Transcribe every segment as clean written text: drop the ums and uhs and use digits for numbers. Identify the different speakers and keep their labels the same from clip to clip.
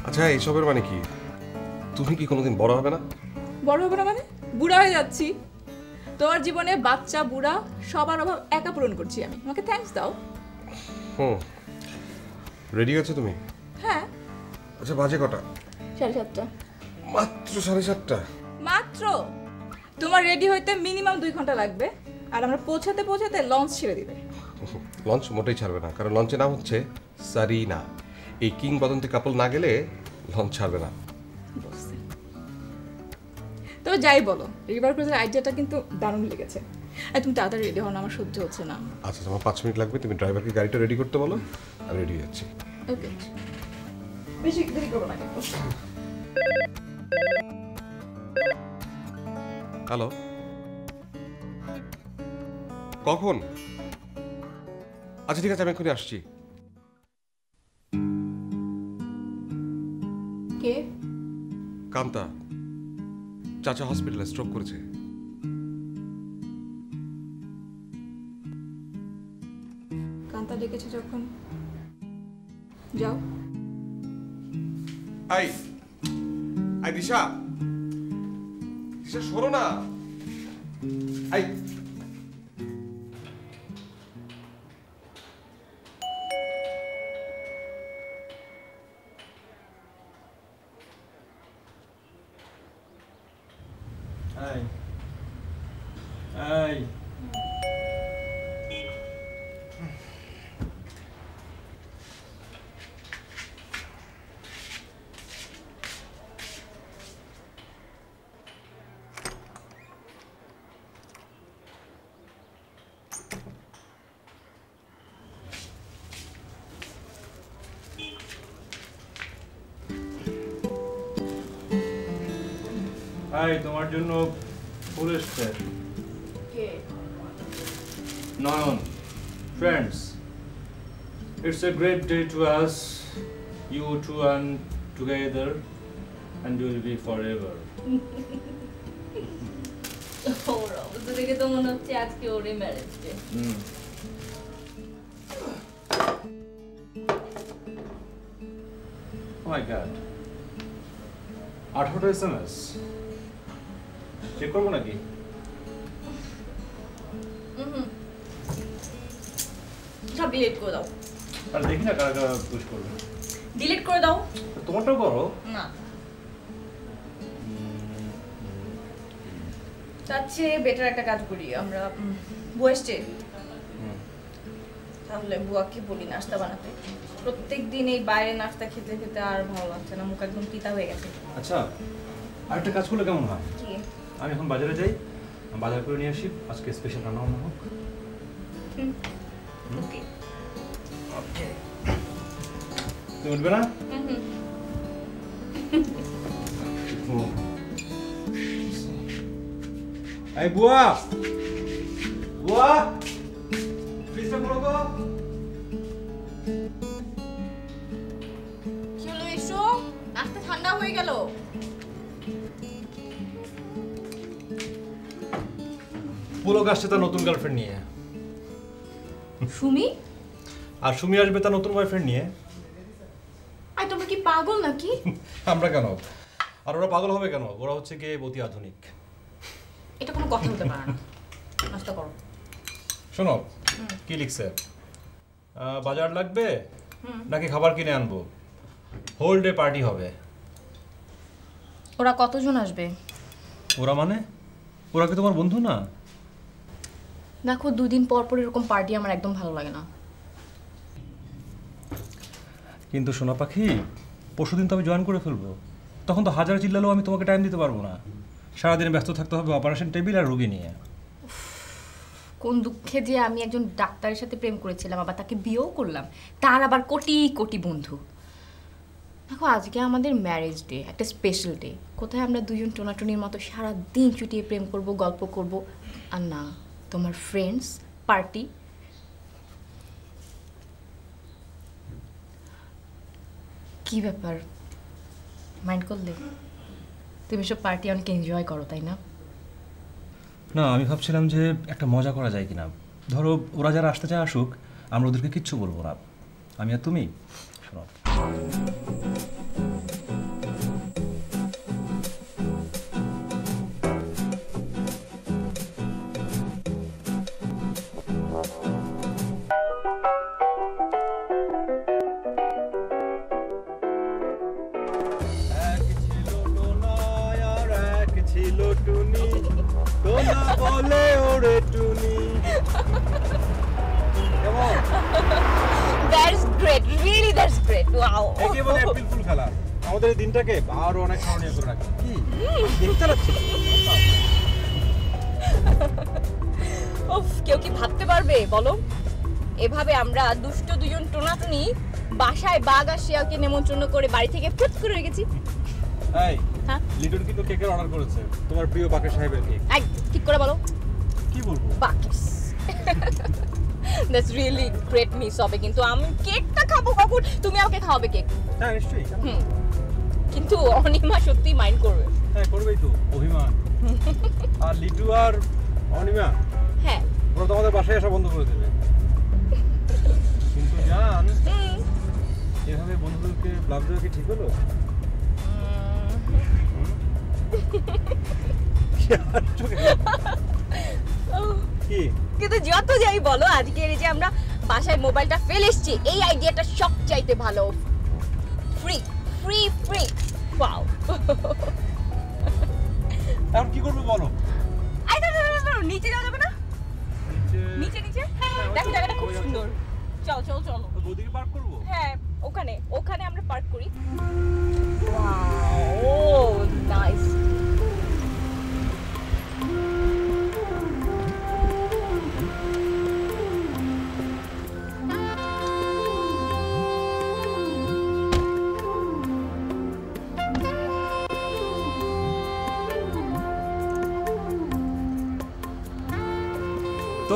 Speaker 1: আচ্ছা এইসবের মানে কি? তুমি কি কোনোদিন বড় হবে না?
Speaker 2: বড় হবে না মানে? বুড়া হয়ে যাচ্ছি। তোমার জীবনে বাচ্চা বুড়া সবার অভাব একা পূরণ করছি আমি। আমাকে থ্যাঙ্কস দাও।
Speaker 1: রেডি আছো তুমি?
Speaker 2: হ্যাঁ।
Speaker 1: আচ্ছা বাজে কটা?
Speaker 2: 7:30।
Speaker 1: মাত্র 7:30?
Speaker 2: মাত্র। তোমার রেডি হইতে মিনিমাম 2 ঘন্টা লাগবে, আর আমরা পৌঁছাতে পৌঁছাতে লঞ্চ ছেড়ে দিবে।
Speaker 1: লঞ্চ মোটেই ছাড়বে না, কারণ লঞ্চের নাম হচ্ছে সারিনা। এই কিংবদন্তি কাপল না গেলে লঞ্চ ছাড়বে না।
Speaker 2: তবে যাই বলো, রিভার ক্রুজের আইডিয়াটা কিন্তু দারুণ লেগেছে। আর তুমি তাড়াতাড়ি রেডি হও না, আমার সহ্য হচ্ছে না।
Speaker 1: আচ্ছা তোমার 5 মিনিট লাগবে, তুমি ড্রাইভারকে গাড়িটা রেডি করতে বলো, আমি রেডি হয়ে যাচ্ছি।
Speaker 2: ওকে, বেশি দেরি করো না কিন্তু।
Speaker 1: হ্যালো, কখন? আচ্ছা ঠিক আছে, আমি এক্ষুনি আসছি।
Speaker 2: কে?
Speaker 1: কান্তা, চাচা হসপিটালে স্ট্রোক করেছে।
Speaker 2: কান্তা ডেকেছে যখন, যাও।
Speaker 1: আই আই দিশা, দিশা শোনো না। আই
Speaker 3: হাই, তোমার জন্য ফুল এসছে।
Speaker 2: কে?
Speaker 3: নয়ন, friends, it's a great day to us. You two and together and you will be forever.
Speaker 4: ওর অবস্থা দেখে তো মনে হচ্ছে আজকে ওরে marriage day.
Speaker 3: Oh my god. 18টা SMS চেক করবো নাকি?
Speaker 4: সব ডিলিট করে দাও।
Speaker 3: আর দেখি না কারা কারা পুশ করবে।
Speaker 4: ডিলিট করে দাও।
Speaker 3: তোমারটাও করো
Speaker 4: না, তার চেয়ে বেটার একটা কাজ করি আমরা, বসে তাহলে বুয়াকে বলি নাস্তা বানাতে। প্রত্যেকদিন এই বাইরে নাস্তা খেতে খেতে আর ভালো লাগছে না, মুখ একদম তিতা হয়ে গেছে।
Speaker 3: আচ্ছা, আরেকটা কাজ করলে কেমন হয়?
Speaker 4: কি?
Speaker 3: আমি এখন বাজারে যাই, বাজার করে নিয়ে আসি, আজকে স্পেশাল রান্না বান্না হোক।
Speaker 4: ওকে
Speaker 3: ওকে, তুমি উঠবে না? এই বুয়া, বুয়া ফ্রিজটা খোলো তো।
Speaker 4: কি হলো, এসো, নাস্তা ঠান্ডা হয়ে গেল।
Speaker 3: পুলক আসছে তার নতুন গার্লফ্রেন্ড নিয়ে।
Speaker 4: সুমি?
Speaker 3: আর সুমি আসবে তার নতুন বয়ফ্রেন্ড নিয়ে।
Speaker 4: আই, তোমরা কি পাগল নাকি?
Speaker 3: আমরা কেন? আর ওরা পাগল হবে কেন? ওরা হচ্ছে গিয়ে অতি আধুনিক।
Speaker 4: এটা কোনো কথা হতে পারে না। নাস্তা করো।
Speaker 3: শোনো, কি লিখছে? বাজার লাগবে নাকি খাবার কিনে আনবো? হোল ডে পার্টি হবে।
Speaker 4: ওরা কতজন আসবে?
Speaker 3: ওরা মানে? ওরা কি তোমার বন্ধু না?
Speaker 4: দেখো, 2 দিন পর পর এরকম পার্টি আমার একদম ভালো লাগে না।
Speaker 3: কিন্তু সোনা পাখি, পরশুদিন তো আমি জয়েন করে ফেলবো। তখন তো হাজার চিল্লালেও আমি তোমাকে টাইম দিতে পারবো না। সারাদিনে ব্যস্ত থাকতে হবে অপারেশন টেবিল আর রোগী নিয়ে।
Speaker 4: কোন দুঃখে যে আমি একজন ডাক্তারের সাথে প্রেম করেছিলাম, আবার তাকে বিয়েও করলাম, তার আবার কোটি কোটি বন্ধু। দেখো, আজকে আমাদের ম্যারেজ ডে, একটা স্পেশাল ডে। কোথায় আমরা দুজন টোনাটনির মতো সারা দিন চুটিয়ে প্রেম করব, গল্প করব, আর না তোমার ফ্রেন্ডস পার্টি। কি ব্যাপার, মাইন্ড করলে? তুমি সব পার্টি অনেক এনজয় করো, তাই না?
Speaker 3: না, আমি ভাবছিলাম যে একটা মজা করা যায় কিনা।
Speaker 5: ধরো ওরা যারা আসতে চায় আসুক, আমরা ওদেরকে কিচ্ছু বলবো না। আমি আর তুমি শোনো,
Speaker 4: That's great, really that's great. Wow.
Speaker 5: একে বলে এপ্রিল ফুল খেলা। আমাদের এই দিনটাকে আরো অনেক স্মরণীয় করে রাখি। কি দেখতে লাগছে?
Speaker 4: উফ, কেউ কি ভাবতে পারবে বলো, এভাবে আমরা দুষ্ট দুজন টোনাটুনি বাসায় বাঘ আর শিয়ালকে নিমন্ত্রণ করে বাড়ি থেকে ফুট করে রেখেছি।
Speaker 5: এই,
Speaker 4: হ্যাঁ
Speaker 5: লিটন কিন্তু কেকের অর্ডার করেছে, তোমার প্রিয় বাকের সাহেবের কেক।
Speaker 4: এই ঠিক করে বলো
Speaker 5: কি বলবো?
Speaker 4: বাকিস। That's really great miss হবে, কিন্তু আমি কেকটা খাবো কখন? তুমি আমাকে খাওয়াবে কেক?
Speaker 5: হ্যাঁ নিশ্চয়ই।
Speaker 4: কিন্তু অনিমা সত্যি মাইন্ড করবে।
Speaker 5: হ্যাঁ করবেই তো, অভিমান। আর লিটু আর অনিমা,
Speaker 4: হ্যাঁ
Speaker 5: ওরা তো আমাদের বাসায় আসা বন্ধ করে দেবে। কিন্তু জান, এভাবে বন্ধুদেরকে ব্লাব দেওয়া কি ঠিক হলো? কি?
Speaker 4: কিন্তু যত যাই বলো, আজকে এই যে আমরা বাসায় মোবাইলটা ফেলে এসেছি, এই আইডিয়াটা সব চাইতে ভালো। Free free free, wow.
Speaker 5: এখন কি করবে বলো?
Speaker 4: আই না, নিচে যাওয়া যাবে না? নিচে নিচে দেখো, জায়গাটা খুব সুন্দর। চলো চলো চলো,
Speaker 5: ওদিকে পার্ক করবো।
Speaker 4: হ্যাঁ ওখানে ওখানে আমরা পার্ক করি। Wow, nice.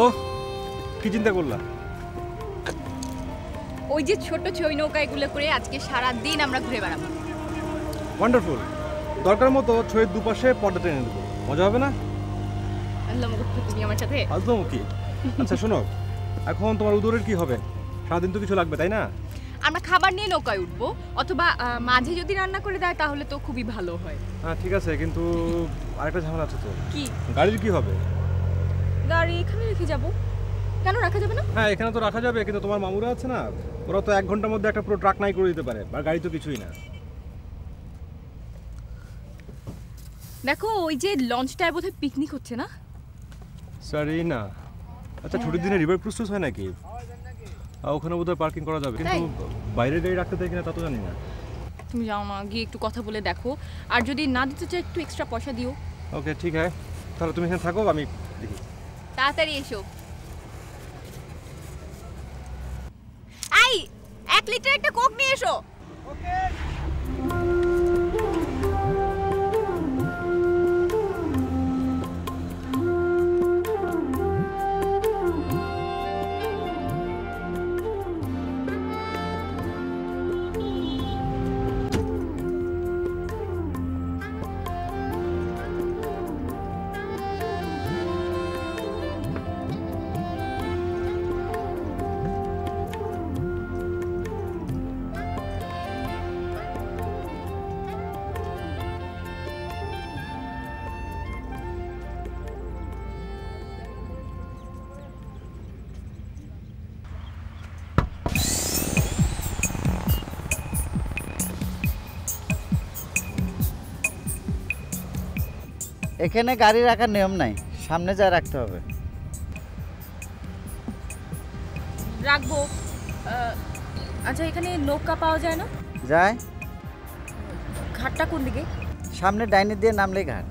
Speaker 5: তো কি চিন্তা করলা?
Speaker 4: ওই যে ছোট ছই নৌকা এগুলো করে আজকে সারা দিন আমরা ঘুরে বেড়াবো।
Speaker 5: ওয়ান্ডারফুল। দরকার মতো ছয়ের দুপাশে পর্দা টেনে দেবো, মজা হবে না?
Speaker 4: আল্লাহ মগো, তুমি আমার সাথে।
Speaker 5: একদম কি। আচ্ছা শোনো, এখন তোমার উদরের কি হবে? সারাদিন তো কিছু লাগবে তাই না?
Speaker 4: আমরা খাবার নিয়ে নৌকায় উঠবো, অথবা মাঝে যদি রান্না করে দেয় তাহলে তো খুবই ভালো হয়।
Speaker 5: হ্যাঁ ঠিক আছে, কিন্তু আরেকটা ঝামেলা আছে তো।
Speaker 4: কি?
Speaker 5: গাড়ির কি হবে?
Speaker 4: গাড়ি এখানে রেখে যাব। কেন রাখা যাবে না?
Speaker 5: হ্যাঁ এখানে তো রাখা যাবে, কিন্তু তোমার মামুরা আছে না, ওরা তো 1 ঘন্টার মধ্যে একটা পুরো ট্রাক নাই করে দিতে পারে, আর গাড়ি তো কিছুই না।
Speaker 4: দেখো ওই যে লঞ্চটায় বোধহয় পিকনিক হচ্ছে না?
Speaker 5: সরি না। আচ্ছা ছুটির দিনে রিভার ক্রুজ হয় নাকি? ওখানে বোধহয় পার্কিং করা যাবে, কিন্তু বাইরে গাড়ি রাখতে দেয় কিনা তা তো জানি না।
Speaker 4: তুমি যাও না, গিয়ে একটু কথা বলে দেখো, আর যদি না দিতে চাই একটু এক্সট্রা পয়সা দিও।
Speaker 5: ওকে ঠিক আছে, তাহলে তুমি এখানে থাকো, আমি দেখি।
Speaker 4: তাড়াতাড়ি এসো। এই 1 লিটার একটা কোক নিয়ে এসো। ওকে।
Speaker 6: এখানে গাড়ি রাখার নিয়ম নাই, সামনে যা রাখতে হবে।
Speaker 4: রাখবো। আচ্ছা এখানে নৌকা পাওয়া যায় না?
Speaker 6: যায়।
Speaker 4: ঘাটটা কোন দিকে?
Speaker 6: সামনে ডাইনে দিয়ে নামলে ঘাট,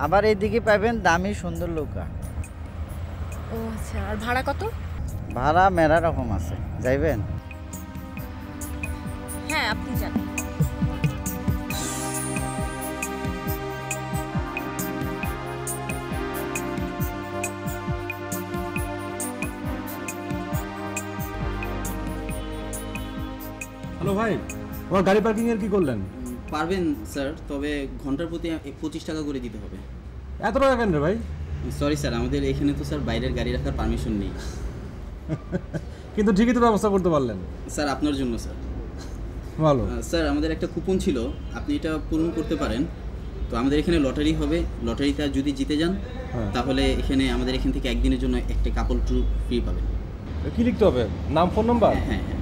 Speaker 6: আবার এইদিকে পাবেন দামি সুন্দর নৌকা।
Speaker 4: ও আচ্ছা, আর ভাড়া কত?
Speaker 6: ভাড়া মেলা রকম আছে, যাইবেন?
Speaker 4: হ্যাঁ আপনি জানেন।
Speaker 5: হ্যালো ভাই, আমার গাড়ি পার্কিং এর কি করলেন?
Speaker 7: পারবেন স্যার, তবে ঘন্টার প্রতি 25 টাকা করে দিতে হবে।
Speaker 5: এত টাকা কেন রে ভাই?
Speaker 7: সরি স্যার, আমাদের এখানে তো স্যার বাইরের গাড়ি রাখার পারমিশন নেই।
Speaker 5: কিন্তু ঠিকই তো ব্যবস্থা করতে পারলেন।
Speaker 7: স্যার আপনার জন্য স্যার।
Speaker 5: ভালো।
Speaker 7: স্যার আমাদের একটা কুপন ছিল, আপনি এটা পূরণ করতে পারেন। তো আমাদের এখানে লটারি হবে, লটারিতে যদি জিতে যান তাহলে এখানে আমাদের এখান থেকে একদিনের জন্য একটা কাপল ট্যুর ফ্রি পাবেন।
Speaker 5: কি লিখতে হবে? নাম, ফোন নাম্বার?
Speaker 7: হ্যাঁ হ্যাঁ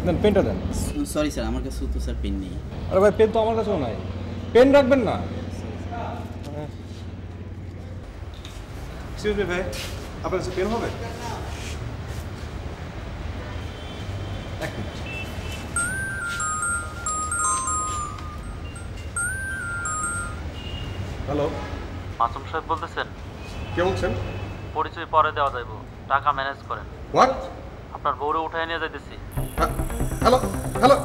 Speaker 5: দেন, পেনটা দেন।
Speaker 7: সরি স্যার, আমার কাছে তো স্যার পেন নেই।
Speaker 5: আরে ভাই, পেন তো আমার কাছেও নাই। পেন রাখবেন না? এক্সকিউজ মি ভাই, আপনার কাছে পেন হবে? এক মিনিট।
Speaker 1: হ্যালো,
Speaker 8: মাসুম সাহেব বলতেছেন?
Speaker 1: কে বলছেন?
Speaker 8: পরিচয় পরে দেওয়া যাইব, টাকা ম্যানেজ করেন।
Speaker 1: হোয়াট?
Speaker 8: আপনার বউরে উঠাই নিয়ে যাইতেছি।
Speaker 1: হ্যালো হ্যালো,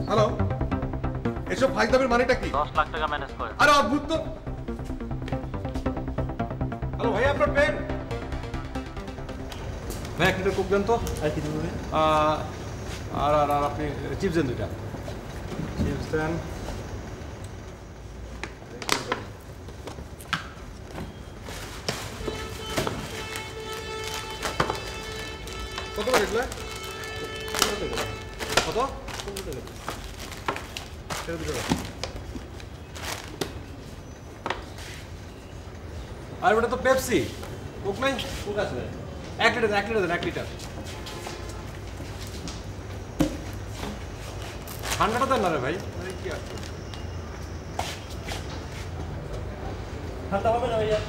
Speaker 1: হ্যালো, এসব ফাইদামের মানেটা কি?
Speaker 8: 10 লাখ টাকা ম্যানেজ করেন।
Speaker 1: আরে অদ্ভুত তো।
Speaker 5: হ্যালো ভাই, আপনার পেন? ভাই একটা কোক দেন তো। আর কি দেবো? আর আর আর আপনি চিপস দেন 2টা। চিপস দেন। কত করে এগুলো? কত? আর ওটা তো পেপসি, কোক নাই? কোক আছে 1 লিটার, 1 লিটার দেন, 1 লিটার। ঠান্ডাটা দেন না রে ভাই। কি আছে? ঠান্ডা হবে না ভাইয়া?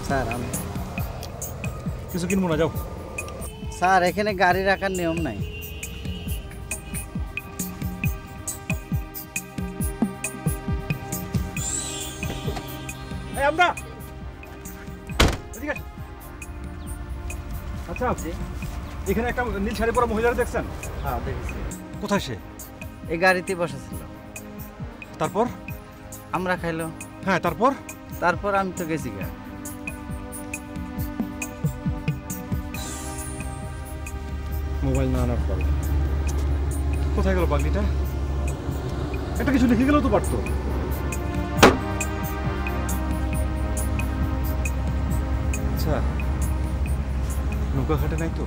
Speaker 6: স্যার আমি
Speaker 5: কিছু কিনবো না, যাও।
Speaker 6: স্যার এখানে গাড়ি রাখার নিয়ম নাই।
Speaker 5: আমরা আচ্ছা, এখানে একটা নীল শাড়ি পরা মহিলারা দেখছেন?
Speaker 6: হ্যাঁ দেখেছি।
Speaker 5: কোথায় সে?
Speaker 6: এই গাড়িতে বসেছিল।
Speaker 5: তারপর?
Speaker 6: আমরা খাইলো।
Speaker 5: হ্যাঁ, তারপর?
Speaker 6: তারপর আমি তো গেছি গা।
Speaker 5: মোবাইল না আনার পর কোথায় গেল বাগনিটা? একটা কিছু লিখে গেলেও তো পারতো। আচ্ছা, নৌকা ঘাটে নাই তো?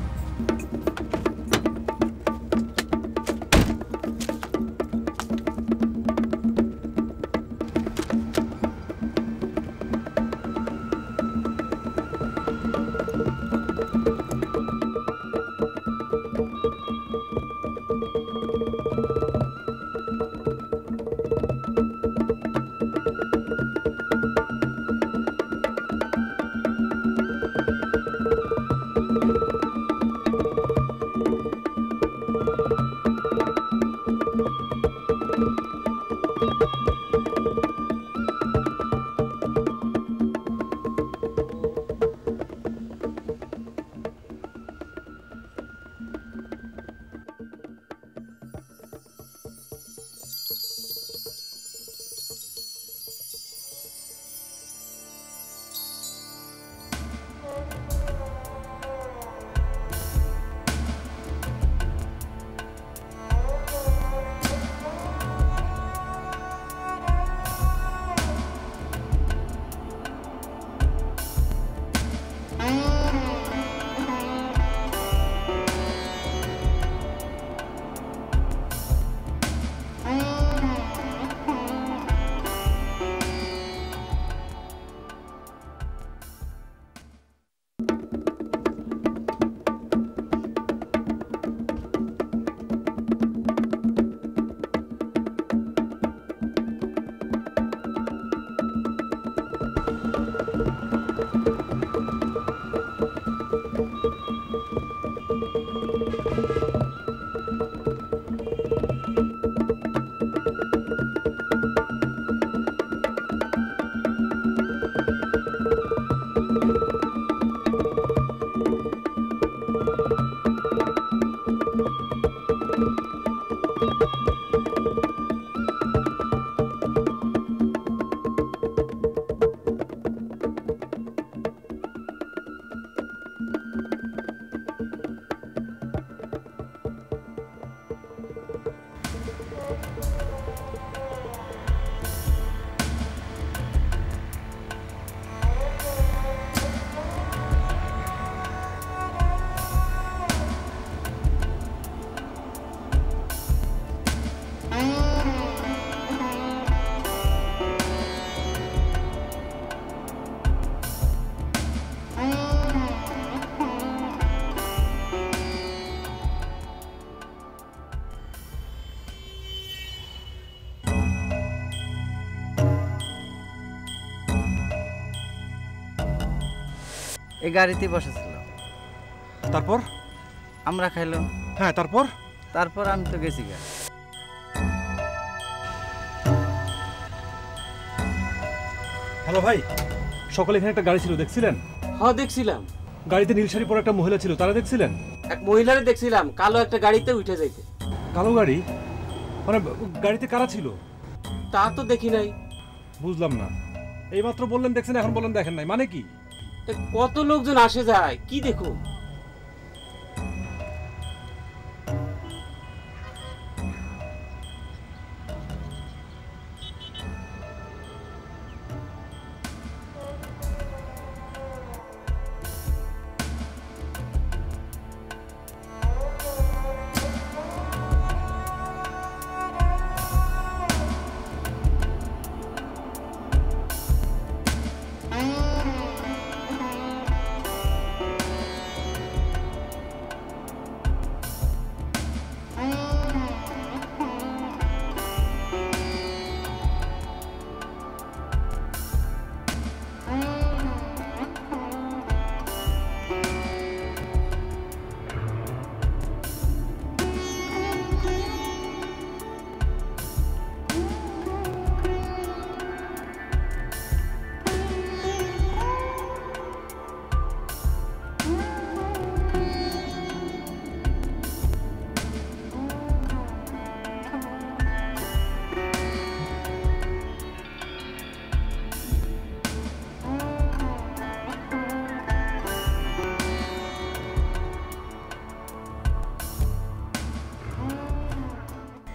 Speaker 6: এই গাড়িতে বসেছিল,
Speaker 5: তারপর?
Speaker 6: আমরা খাইলাম।
Speaker 5: হ্যাঁ, তারপর?
Speaker 6: তারপর আমি তো গেছি গা।
Speaker 5: হ্যালো ভাই, সকালে এখানে একটা গাড়ি ছিল, দেখছিলেন?
Speaker 9: হ্যাঁ দেখছিলাম।
Speaker 5: গাড়িতে নীল শাড়ি পরা একটা মহিলা ছিল, তারা দেখছিলেন?
Speaker 9: এক মহিলারে দেখছিলাম কালো একটা গাড়িতে উঠে যাইতে।
Speaker 5: কালো গাড়ি? মানে গাড়িতে কারা ছিল?
Speaker 9: তা তো দেখি নাই।
Speaker 5: বুঝলাম না, এইমাত্র বললেন দেখছেন, এখন বললেন দেখেন নাই, মানে কি?
Speaker 9: কত লোকজন আসে যায়, কি দেখো।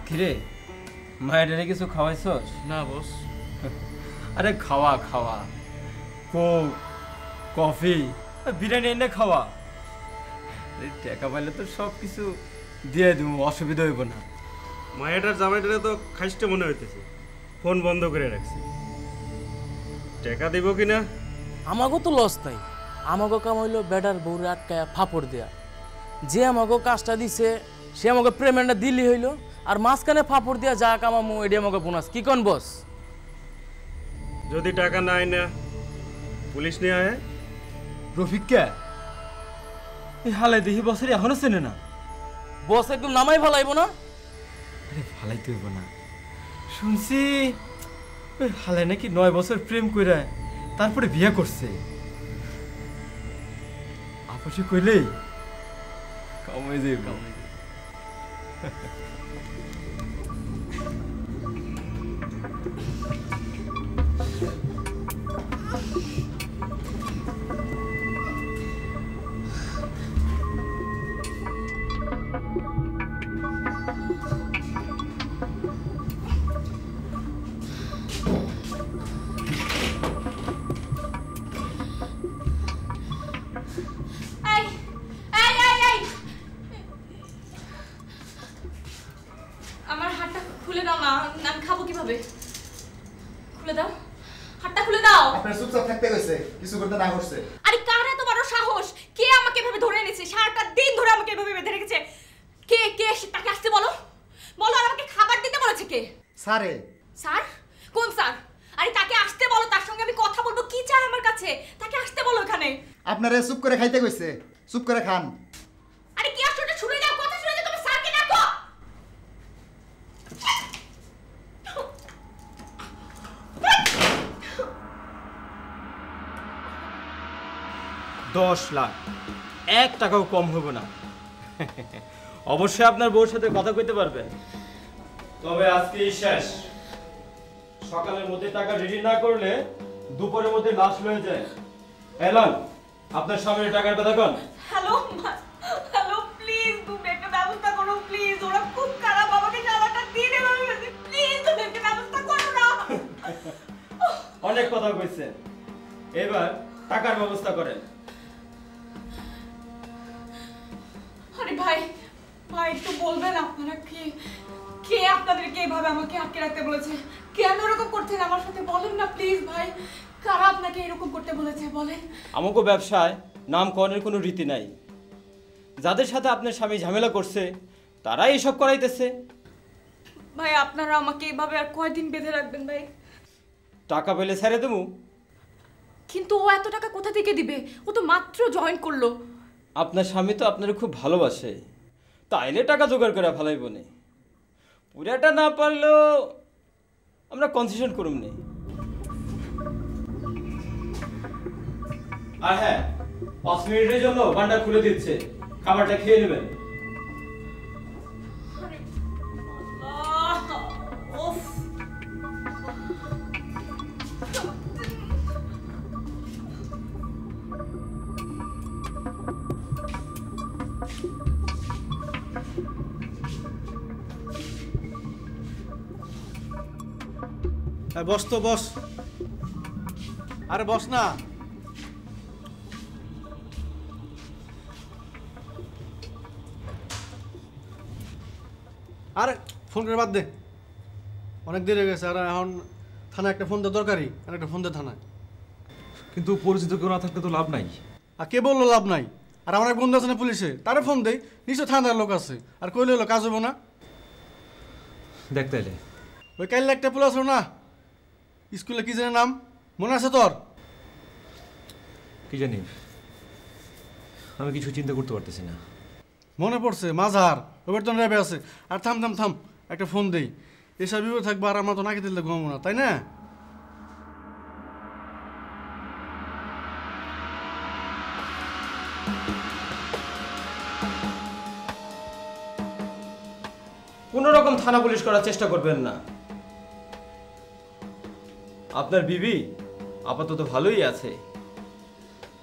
Speaker 10: কিরে, মায়ের কিছু খাওয়াইছস?
Speaker 9: না বস।
Speaker 10: আরে খাওয়া খাওয়া, কোক, কফি, বিরিয়ানি এনে খাওয়া। টাকা পাইলে তো সব কিছু দিয়ে দিব, অসুবিধা হইব না।
Speaker 5: মায়েটার জামাইটারে তো খাইস্টে মনে হইতেছে, ফোন বন্ধ করে রাখছে। টাকা দিব কিনা?
Speaker 9: আমাগো তো লস নাই। আমাগো কাম হইলো বেটার বউরে আটকায়া ফাপড় দেয়া। যে আমাগো কাজটা দিছে সে আমাকে পেমেন্টটা দিলি হইলো, আর মাঝখানে ফাপড় দিয়া যা কামামু এডি আমাকে বোনাস। কি কোন বস?
Speaker 5: যদি টাকা নাই না পুলিশ নিয়ে আয়।
Speaker 10: রফিককে এই হালাই দেখি বছর এখনো চেনে না।
Speaker 9: বস একদম নামাই ভালাইবো না?
Speaker 10: আরে ভালাইতে হইব না, শুনছি ওই হালাই নাকি 9 বছর প্রেম কইরা তারপরে বিয়ে করছে। আপসে কইলেই কামাই যাইব।
Speaker 4: আমার হাতটা খুলে দাও না, আমি খাবো কিভাবে? খুলে দাও, হাতটা খুলে দাও।
Speaker 11: আপনার চুপচাপ থাকতে কইছে, কিছু করতে না করছে।
Speaker 4: আরে কার এত বড় সাহস? কে আমাকে এভাবে ধরে এনেছে? সারাটা দিন ধরে আমাকে এভাবে বেঁধে রেখেছে। কে কে তাকে আসতে বলো, বলো। আর আমাকে খাবার দিতে বলেছে কে?
Speaker 11: স্যারে।
Speaker 4: স্যার? কোন স্যার? আরে তাকে আসতে বলো, তার সঙ্গে আমি কথা বলবো। কি চাই আমার কাছে? তাকে আসতে বলো এখানে।
Speaker 11: আপনারে চুপ করে খাইতে কইছে, চুপ করে খান।
Speaker 4: আরে কি আসলে শুনে যাও, কথা শুনে যাও। তুমি স্যারকে ডাকো।
Speaker 10: 10 লাখ, 1 টাকাও কম হবে না। অবশ্যই আপনার বউর সাথে কথা কইতে পারবেন, তবে আজকেই শেষ। সকালের মধ্যে টাকা রেডি না করলে দুপুরের মধ্যে লাশ লয়ে যায়। এলান, আপনার সামনে টাকার কথা কোন?
Speaker 4: হ্যালো হ্যালো, প্লিজ তুমি একটা ব্যবস্থা করো প্লিজ। ওরা খুব খারাপ, আমাকে টাকাটা দিয়ে দেবে। প্লিজ তুমি একটা ব্যবস্থা করো না।
Speaker 10: অনেক কথা কইছেন, এবার টাকার ব্যবস্থা করেন।
Speaker 4: আরে ভাই ভাই, একটু বলবেন আপনারা কে কে আপনাদেরকে এইভাবে আমাকে আটকে রাখতে বলেছে? কেন এরকম করছেন আমার সাথে? বলেন না প্লিজ ভাই, কারা আপনাকে এরকম করতে বলেছে বলেন।
Speaker 10: আমাকে ব্যবসায় নামকরণের কোনো রীতি নাই। যাদের সাথে আপনার স্বামী ঝামেলা করছে তারাই এসব করাইতেছে।
Speaker 4: ভাই আপনারা আমাকে এইভাবে আর কয়দিন বেঁধে রাখবেন ভাই?
Speaker 10: টাকা পেলে ছেড়ে দেবো?
Speaker 4: কিন্তু ও এত টাকা কোথা থেকে দিবে? ও তো মাত্র জয়েন করলো।
Speaker 10: আপনার স্বামী তো আপনার খুব ভালোবাসে, তাইলে টাকা জোগাড় করে ফেলাইব নে। পুরাটা না পারলেও আমরা কনসেশন করুম নে। আর হ্যাঁ, 5 মিনিটের জন্য ভান্ডার খুলে দিচ্ছে, খাবারটা খেয়ে নেবেন।
Speaker 12: বস তো বস, আরে বস না। আরে ফোন করে বাদ দে, অনেক দেরি হয়ে গেছে। আর এখন থানায় একটা ফোন দেওয়া দরকারি, আর একটা ফোন দে থানায়।
Speaker 5: কিন্তু পরিচিত কেউ না থাকলে তো লাভ নাই।
Speaker 12: আর কে বললো লাভ নাই? আর আমার এক বন্ধু আছে না পুলিশে, তারে ফোন দেই, নিশ্চয় থানার লোক আছে। আর কইলে হলো কাজ হবো না?
Speaker 5: দেখ তাইলে
Speaker 12: ওই কাইলে একটা পুলিশ আসলো না স্কুলে, কি জানে নাম, মনে আছে তোর?
Speaker 5: কি জানি, আমি কিছু চিন্তা করতে পারতেছি না।
Speaker 12: মনে পড়ছে মাঝার ওবার তো রেবে আছে। আর থাম থাম থাম, একটা ফোন দেই, এসব বিপদ থাকবো। আর আমরা তো নাকি দিলে ঘুমাবো না, তাই না?
Speaker 10: কোনো রকম থানা পুলিশ করার চেষ্টা করবেন না। আপনার বিবি আপাতত ভালোই আছে।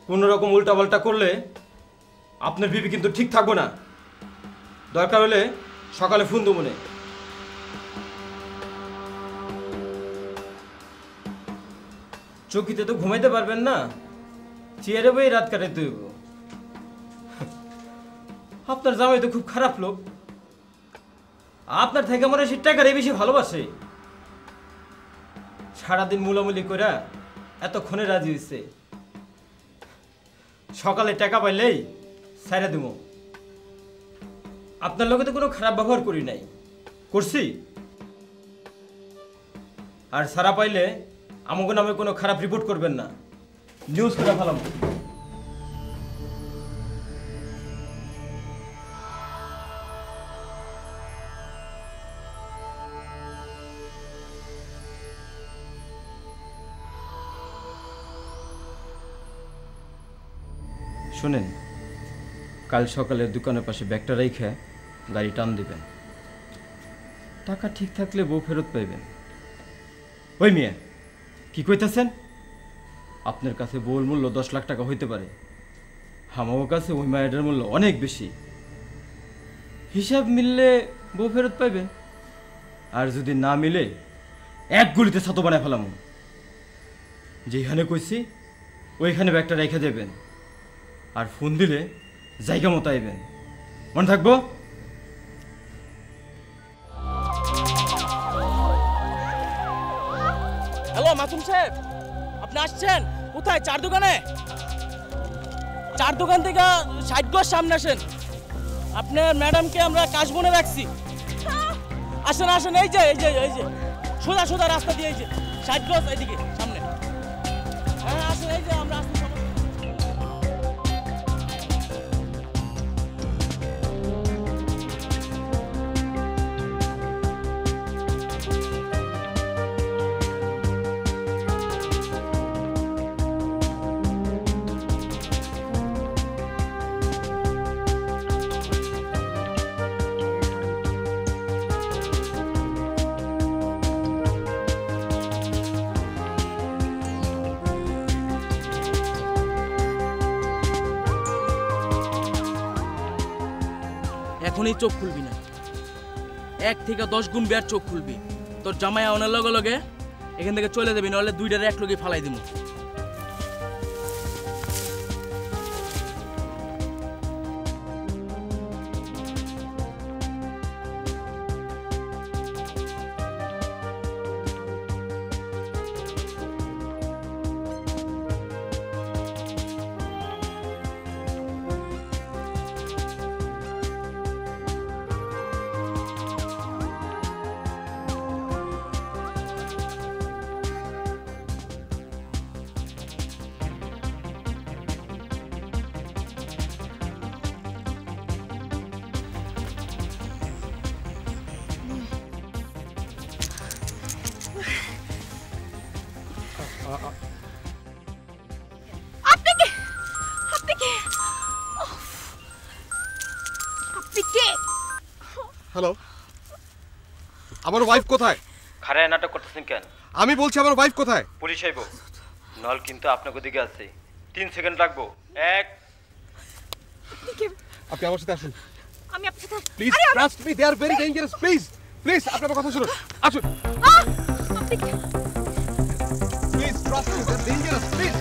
Speaker 10: কোনো রকম উল্টাপাল্টা করলে আপনার বিবি কিন্তু ঠিক থাকবো না। দরকার হলে সকালে ফোন দেবো মনে। চৌকিতে তো ঘুমাইতে পারবেন না, চেয়ারে বই রাত কাটাইতে হইব। আপনার জামাই তো খুব খারাপ লোক, আপনার থেকে মনে হয় সে টাকারই বেশি ভালোবাসে। সারাদিন মুলামুলি করে এতক্ষণে রাজি হয়েছে, সকালে টাকা পাইলেই সাইরা দিব। আপনার লোকে তো কোনো খারাপ ব্যবহার করি নাই, করছি? আর সারা পাইলে আমাকে নামে কোনো খারাপ রিপোর্ট করবেন না, নিউজ করে ফেলাম। শোনেন, কাল সকালে দোকানের পাশে ব্যাগটা রেখে গাড়ি টান দিবেন। টাকা ঠিক থাকলে বউ ফেরত পাইবেন। ওই মিয়া, কি কইতেছেন? আপনার কাছে বউর মূল্য 10 লাখ টাকা হইতে পারে, আমার কাছে ওই মায়ের মূল্য অনেক বেশি। হিসাব মিললে বউ ফেরত পাইবেন, আর যদি না মিলে এক গুলিতে ছাতো বানায় ফেলাম। যেখানে কইছি ওইখানে ব্যাগটা রেখে দেবেন, আর ফোন দিলে জায়গা মতো আইবেন। মনে থাকবো?
Speaker 9: হ্যালো মাসুম সাহেব, আপনি আসছেন কোথায়? চার দোকানে, চার দোকান থেকে 60 গজ সামনে আসেন। আপনার ম্যাডামকে আমরা কাজ বনে রাখছি। আসেন আসেন, এই যে এই যে এই যে সোজা সোজা রাস্তা দিয়ে, এই যে 60 গজ এইদিকে সামনে। হ্যাঁ আসেন, এই যে আমরা আসছি। এখনই চোখ খুলবি না, 1 থেকে 10 গুণ বের চোখ খুলবি। তোর জামাই আনার লগে লগে এখান থেকে চলে যাবি, নাহলে দুইটারে এক লগে ফালাই দিব।
Speaker 1: হ্যালো, আমার ওয়াইফ কোথায়?
Speaker 10: খারায় নাটক করতেছেন কেন?
Speaker 1: আমি বলছি আমার ওয়াইফ কোথায়?
Speaker 10: পুলিশ আইব, নল কিন্তু আপনাকে দিকে আছে। 3 সেকেন্ড রাখবো। 1।
Speaker 1: আপনি আমার সাথে আসুন।
Speaker 2: আমি আপনার সাথে
Speaker 1: please trust me, they are very dangerous. Please please আপনি আমার কথা শুনুন, আসুন। Please trust me, they are dangerous. Please.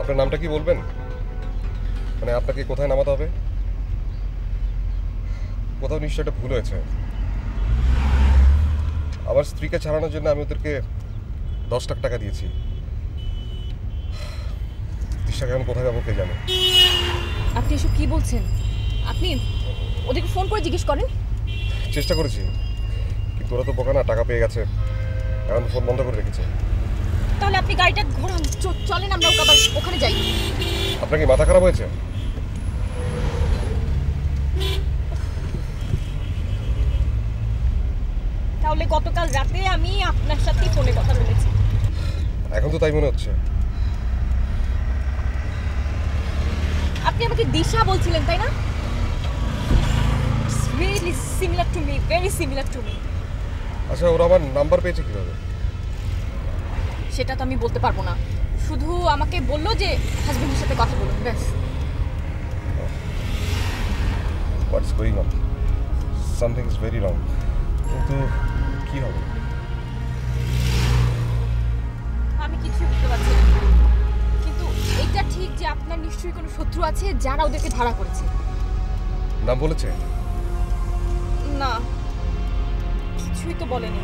Speaker 1: আপনার নামটা কি বলবেন? মানে আপনাকে কোথায় নামাতে হবে? কোথাও নিশ্চয় একটা ভুল হয়েছে। আমার স্ত্রীকে ছাড়ানোর জন্য আমি ওদেরকে 10 লাখ টাকা দিয়েছি। দিশাকে আমি কোথায় যাবো কে জানে।
Speaker 2: আপনি এসব কি বলছেন? আপনি ওদেরকে ফোন করে জিজ্ঞেস করেন।
Speaker 1: চেষ্টা করেছি, কিন্তু ওরা তো বোকা না, টাকা পেয়ে গেছে, এখন ফোন বন্ধ করে রেখেছে।
Speaker 2: তাহলে আপনি গাড়িটা ঘোরান, চলেন আমরা আবার ওখানে যাই।
Speaker 1: আপনার কি মাথা খারাপ হয়েছে?
Speaker 2: তাহলে গতকাল রাতে আমি আপনার সাথে ফোনে কথা বলেছি।
Speaker 1: এখন তো তাই মনে হচ্ছে।
Speaker 2: আপনি আমাকে দিশা বলছিলেন তাই না? Really similar to me, very similar to me.
Speaker 1: আচ্ছা, ওরা আমার নাম্বার পেয়েছে কিভাবে?
Speaker 2: সেটা তো আমি বলতে পারবো না, শুধু আমাকে বললো যে হাজবেন্ডের সাথে কথা বলুন, ব্যাস।
Speaker 1: What's going on? Something is very wrong. কিন্তু কি হবে?
Speaker 2: আমি কিছু বুঝতে পারছি না, কিন্তু এটা ঠিক যে আপনার নিশ্চয়ই কোনো শত্রু আছে যারা ওদেরকে ধারা করেছে।
Speaker 1: নাম বলেছে?
Speaker 2: না, কিছুই তো বলেনি।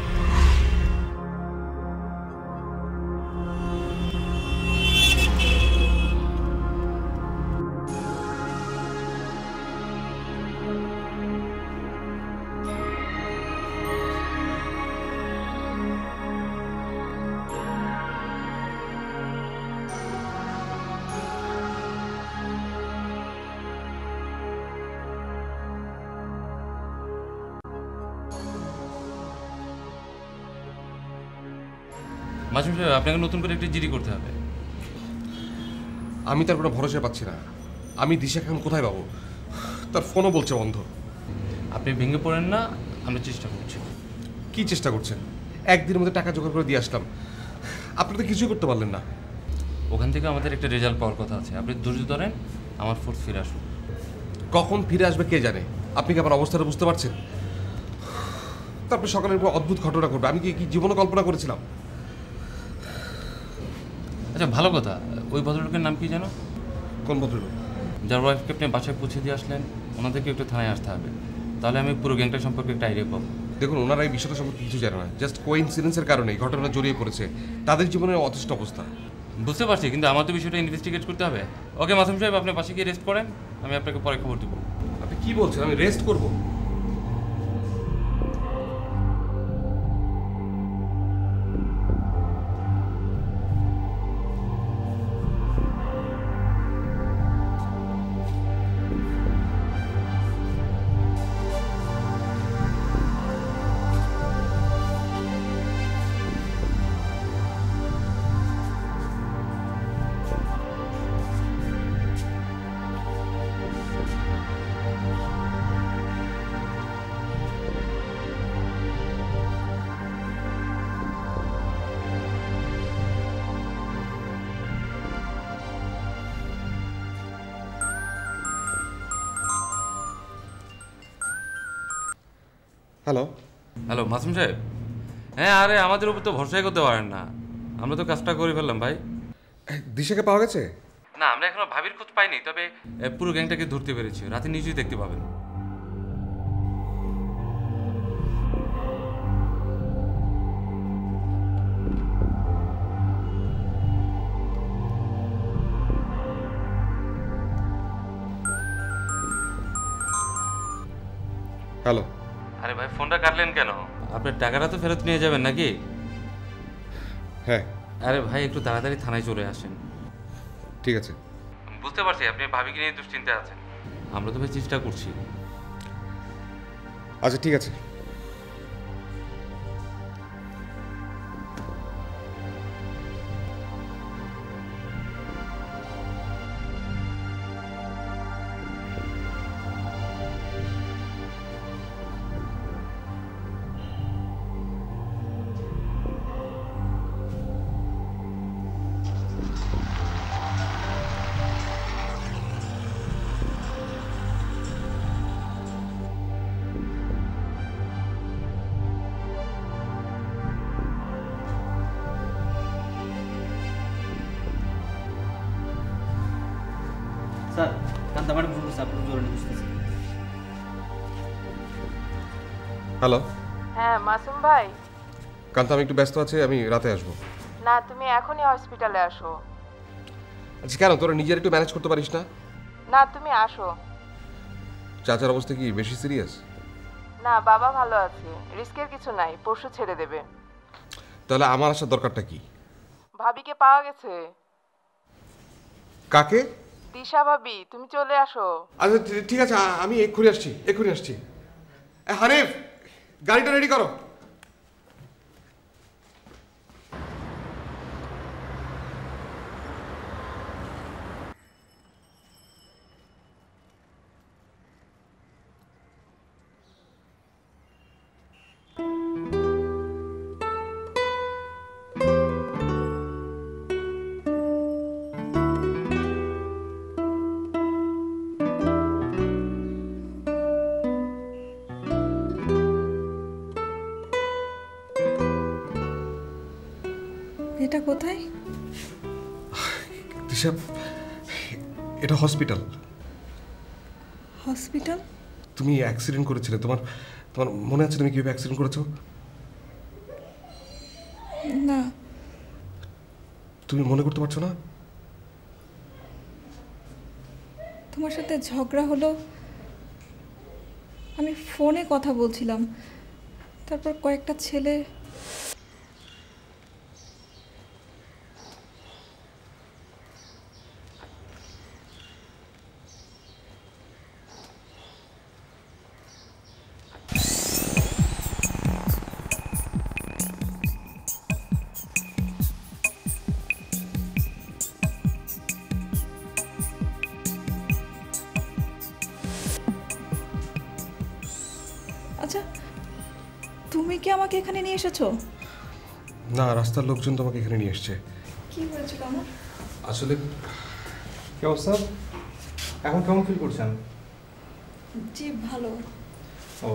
Speaker 13: মাসুম সাহেব, আপনাকে নতুন করে একটা জিডি করতে হবে।
Speaker 1: আমি তার কোনো ভরসা পাচ্ছি না। আমি দিশাকে এখন কোথায় পাবো? তার ফোনও বলছে বন্ধ।
Speaker 13: আপনি ভেঙে পড়েন না, আমরা চেষ্টা করছি।
Speaker 1: কি চেষ্টা করছেন? একদিনের মধ্যে টাকা জোগাড় করে দিয়ে আসলাম, আপনি তো কিছুই করতে পারলেন না।
Speaker 13: ওখান থেকে আমাদের একটা রেজাল্ট পাওয়ার কথা আছে, আপনি ধৈর্য ধরেন, আমার ফোর্স ফিরে আসুন।
Speaker 1: কখন ফিরে আসবে কে জানে? আপনি কি আমার অবস্থাটা বুঝতে পারছেন? তারপরে সকালের পর অদ্ভুত ঘটনা ঘটবে, আমি কি জীবনে কল্পনা করেছিলাম?
Speaker 13: আচ্ছা, ভালো কথা, ওই ভদ্রলোকের নাম কি জানো?
Speaker 1: কোন ভদ্রলোক?
Speaker 13: যার ওয়াইফকে আপনি বাসায় পৌঁছে দিয়ে আসলেন, ওনাদেরকে একটু থানায় আসতে হবে, তাহলে আমি পুরো গ্যাংটা সম্পর্কে একটা আইডিয়া পাবো।
Speaker 1: দেখুন, ওনারা এই বিষয়টা সম্পর্কে কিছু জানে না, জাস্ট কোইন্সিডেন্সের কারণে এই ঘটনা জড়িয়ে পড়েছে। তাদের জীবনের অতিষ্ঠ অবস্থা।
Speaker 13: বুঝতে পারছি, কিন্তু আমার তো বিষয়টা ইনভেস্টিগেট করতে হবে। ওকে মাসুম সাহেব, আপনি বাসে গিয়ে রেস্ট করেন, আমি আপনাকে পরে খবর দেবো।
Speaker 1: আপনি কি বলছেন? আমি রেস্ট করবো? হ্যালো
Speaker 13: হ্যালো মাসুম সাহেব, হ্যাঁ আরে আমাদের উপর তো ভরসাই করতে পারেন না, আমরা তো কাজটা করে ফেললাম ভাই।
Speaker 1: দিশাকে পাওয়া গেছে?
Speaker 13: না আমরা এখনো ভাবির খোঁজ পাইনি, তবে পুরো গ্যাংটাকে ধরতে পেরেছি, রাতে নিশ্চয়ই দেখতে পাবেন।
Speaker 1: হ্যালো।
Speaker 13: আরে ভাই ফোনটা কাটলেন কেন? আপনার টাকাটা তো ফেরত নিয়ে যাবেন নাকি?
Speaker 1: হ্যাঁ।
Speaker 13: আরে ভাই একটু তাড়াতাড়ি থানায় চলে আসেন।
Speaker 1: ঠিক আছে।
Speaker 13: বুঝতে পারছি আপনি ভাবিকে নিয়ে দুশ্চিন্তায় আছেন, আমরা তো ভাই চেষ্টা করছি।
Speaker 1: আচ্ছা ঠিক আছে।
Speaker 7: স্যার কান্তামারি আপনার জোরে বুঝতেছি।
Speaker 1: হ্যালো।
Speaker 14: হ্যাঁ মাসুম ভাই।
Speaker 1: কান্ত আমি একটু ব্যস্ত আছি, আমি রাতে আসবো।
Speaker 14: না তুমি এখনই হসপিটালে আসো।
Speaker 1: আচ্ছা কেন, তোরা নিজের একটু ম্যানেজ করতে পারিস না?
Speaker 14: না তুমি আসো।
Speaker 1: চাচার অবস্থা কি বেশি সিরিয়াস?
Speaker 14: না বাবা ভালো আছে, রিস্কের কিছু নাই, পরশু ছেড়ে দেবে।
Speaker 1: তাহলে আমার আসার দরকারটা কি?
Speaker 14: ভাবিকে পাওয়া গেছে।
Speaker 1: কাকে?
Speaker 14: দিশা ভাবি, তুমি চলে আসো।
Speaker 1: আচ্ছা ঠিক আছে, আমি এক্ষুনি আসছি। হানিফ গাড়িটা রেডি করো।
Speaker 2: এটা কোথায়?
Speaker 1: দিশা, এটা হসপিটাল।
Speaker 2: হসপিটাল?
Speaker 1: তুমি অ্যাক্সিডেন্ট করেছিলে, তোমার মনে আছে তুমি কিভাবে অ্যাক্সিডেন্ট করেছো?
Speaker 2: না।
Speaker 1: তুমি মনে করতে পারছো না?
Speaker 2: তোমার সাথে ঝগড়া হলো, আমি ফোনে কথা বলছিলাম, তারপর কয়েকটা ছেলে আচ্ছা তুমি কি আমাকে এখানে নিয়ে এসেছো?
Speaker 1: না, রাস্তার লোকজন তোমাকে এখানে নিয়ে এসছে।
Speaker 2: কি হয়েছিল আমার?
Speaker 1: আসলে
Speaker 5: কি অবস্থা? এখন কেমন ফিল করছেন?
Speaker 2: জি ভালো।
Speaker 5: ও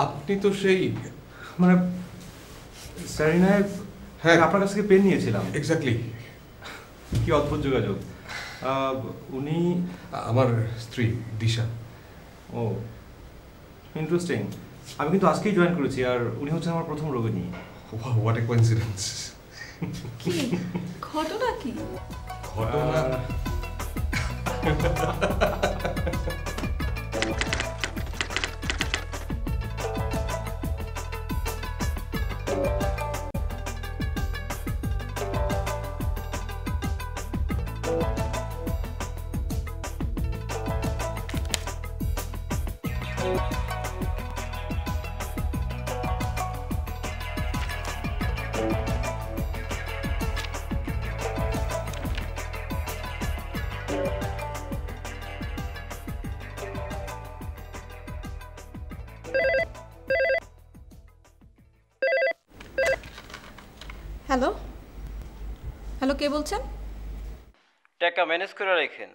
Speaker 5: আপনি
Speaker 1: তো সেই
Speaker 5: মানে সারিনায়,
Speaker 1: হ্যাঁ
Speaker 5: আপনার কাছ থেকে পেন নিয়েছিলাম।
Speaker 1: এক্স্যাক্টলি।
Speaker 5: কি অদ্ভুত যোগাযোগ। উনি
Speaker 1: আমার স্ত্রী দিশা।
Speaker 5: ও ইন্টারেস্টিং। আমি কিন্তু আজকেই জয়েন করেছি, আর উনি হচ্ছেন আমার প্রথম রোগিণী।
Speaker 1: What a coincidence.
Speaker 2: কি ঘটনা? কি
Speaker 1: ঘটনা?
Speaker 2: হ্যালো হ্যালো, কে বলছেন?
Speaker 10: টাকা ম্যানেজ করে রাখেন।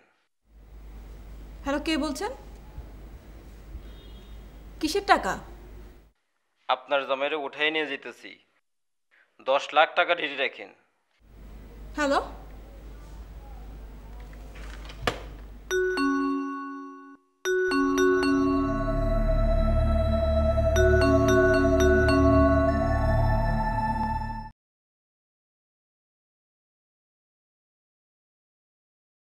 Speaker 2: হ্যালো, কে বলছেন? কিসের টাকা?
Speaker 10: আপনার জামাইরে উঠাই নিয়ে যেতেছি, 10 লাখ টাকা রেডি রাখেন।
Speaker 2: হ্যালো